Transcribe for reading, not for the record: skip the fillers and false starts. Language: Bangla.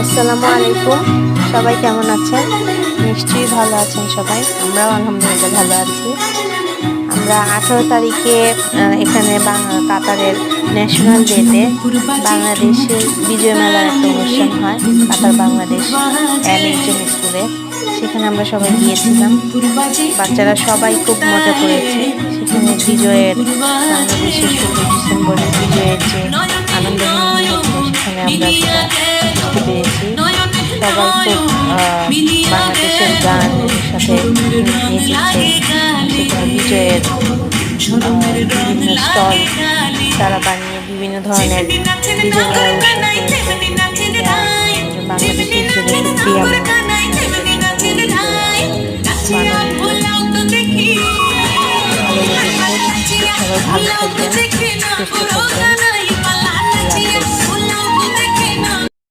আসসালামু আলাইকুম। সবাই কেমন আছেন? নিশ্চয়ই ভালো আছেন সবাই। আমরাও আলহামদুলিল্লাহ ভালো আছি। আমরা 18 তারিখে এখানে কাতারের ন্যাশনাল ডেতে বাংলাদেশের বিজয় মেলার একটা অনুষ্ঠান হয় কাতার বাংলাদেশ MHM স্কুলে। সেখানে আমরা সবাই গিয়েছিলাম। বাচ্চারা সবাই খুব মজা করেছে। সেখানে বাংলাদেশের 16 ডিসেম্বরের বিজয়ের যে আনন্দঘন মুহূর্ত সেখানে আমরা সেটা বুঝতে পেরেছি। সবাই খুব বাংলাদেশের গানের সাথে নেচেছে। সেখানে বিজয়ের বিভিন্ন স্টল তারা বানিয়ে বিভিন্ন ধরনের বিজয় মেলার অনুষ্ঠান করেছে।